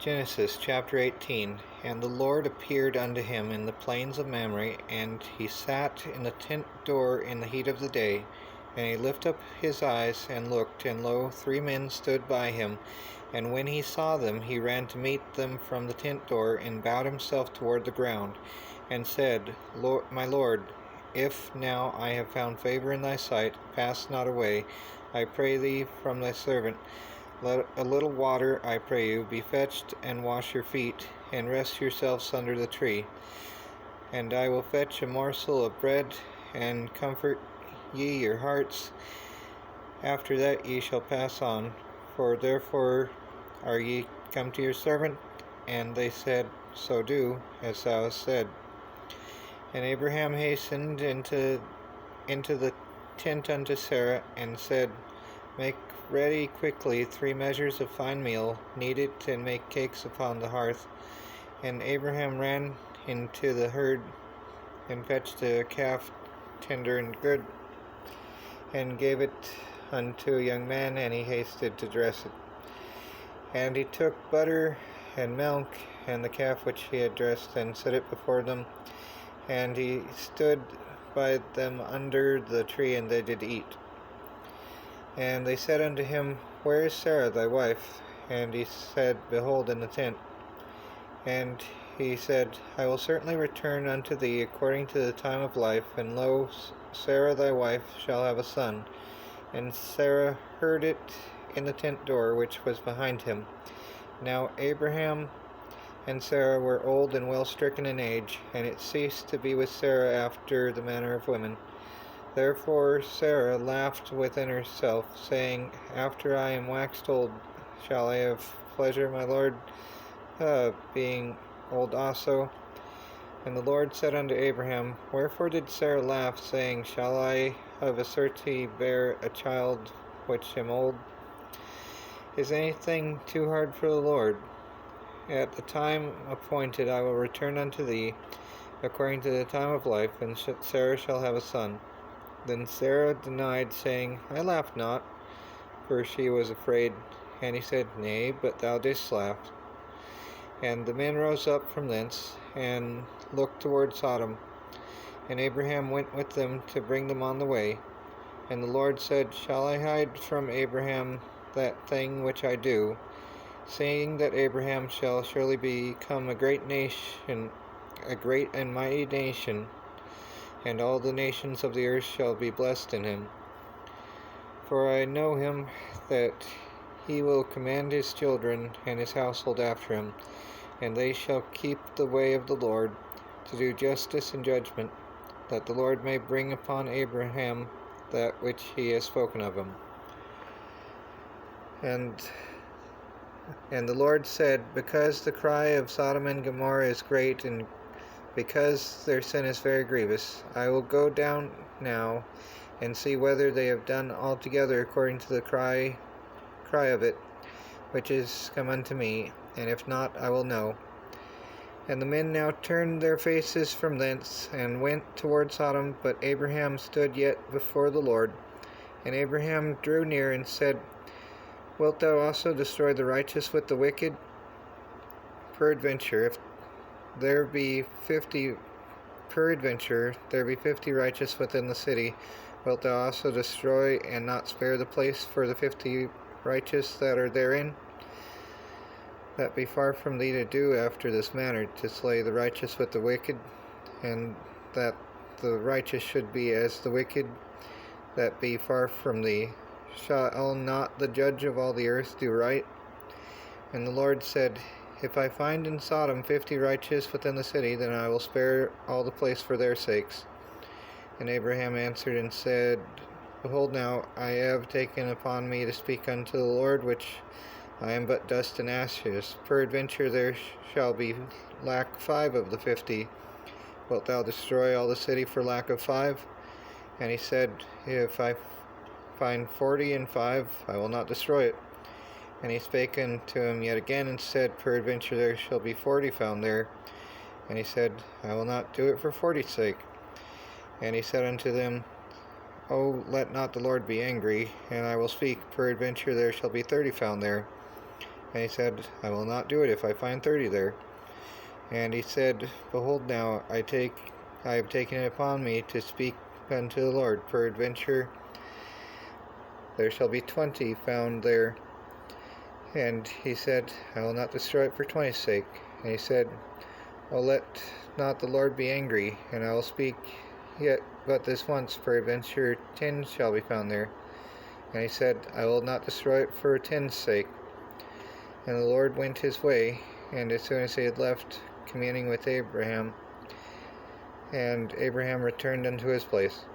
Genesis chapter 18. And the Lord appeared unto him in the plains of Mamre, and he sat in the tent door in the heat of the day. And he lifted up his eyes and looked, and lo, 3 men stood by him. And when he saw them, he ran to meet them from the tent door, and bowed himself toward the ground, and said, My Lord, if now I have found favor in thy sight, pass not away, I pray thee, from thy servant. Let a little water, I pray you, be fetched, and wash your feet, and rest yourselves under the tree. And I will fetch a morsel of bread, and comfort ye your hearts. After that ye shall pass on, for therefore are ye come to your servant? And they said, So do, as thou hast said. And Abraham hastened into the tent unto Sarah, and said, Make ready quickly 3 measures of fine meal, knead it, and make cakes upon the hearth. And Abraham ran into the herd, and fetched a calf tender and good, and gave it unto a young man, and he hasted to dress it. And he took butter and milk, and the calf which he had dressed, and set it before them. And he stood by them under the tree, and they did eat. And they said unto him, Where is Sarah thy wife? And he said, Behold, in the tent. And he said, I will certainly return unto thee according to the time of life, and lo, Sarah thy wife shall have a son. And Sarah heard it in the tent door which was behind him. Now Abraham and Sarah were old and well stricken in age, and it ceased to be with Sarah after the manner of women. Therefore Sarah laughed within herself, saying, After I am waxed old, shall I have pleasure, my Lord, being old also? And the Lord said unto Abraham, Wherefore did Sarah laugh, saying, Shall I of a certainty bear a child which am old? Is anything too hard for the Lord? At the time appointed I will return unto thee, according to the time of life, and Sarah shall have a son. Then Sarah denied, saying, I laughed not, for she was afraid. And he said, Nay, but thou didst laugh. And the men rose up from thence, and looked toward Sodom. And Abraham went with them to bring them on the way. And the Lord said, Shall I hide from Abraham that thing which I do, seeing that Abraham shall surely become a great nation, a great and mighty nation, and all the nations of the earth shall be blessed in him? For I know him, that he will command his children and his household after him, and they shall keep the way of the Lord, to do justice and judgment, that the Lord may bring upon Abraham that which he has spoken of him. And the Lord said, Because the cry of Sodom and Gomorrah is great, and because their sin is very grievous, I will go down now, and see whether they have done altogether according to the cry of it, which is come unto me, and if not, I will know. And the men now turned their faces from thence, and went toward Sodom, but Abraham stood yet before the Lord. And Abraham drew near, and said, Wilt thou also destroy the righteous with the wicked? Peradventure there be 50 righteous within the city, wilt thou also destroy and not spare the place for the 50 righteous that are therein? That be far from thee to do after this manner, to slay the righteous with the wicked, and that the righteous should be as the wicked. That be far from thee. Shall not the judge of all the earth do right? And the Lord said, If I find in Sodom 50 righteous within the city, then I will spare all the place for their sakes. And Abraham answered and said, Behold now, I have taken upon me to speak unto the Lord, which I am but dust and ashes. Peradventure there shall be lack 5 of the 50. Wilt thou destroy all the city for lack of 5? And he said, If I find 40 and 5, I will not destroy it. And he spake unto him yet again, and said, Peradventure there shall be 40 found there. And he said, I will not do it for 40's sake. And he said unto them, O let not the Lord be angry, and I will speak. Peradventure there shall be 30 found there. And he said, I will not do it if I find 30 there. And he said, Behold, now I have taken it upon me to speak unto the Lord. Peradventure there shall be 20 found there. And he said, I will not destroy it for 20's sake. And he said, Oh, let not the Lord be angry, and I will speak yet but this once. Peradventure 10 shall be found there. And he said, I will not destroy it for 10's sake. And the Lord went his way, and as soon as he had left, communing with Abraham, and Abraham returned unto his place.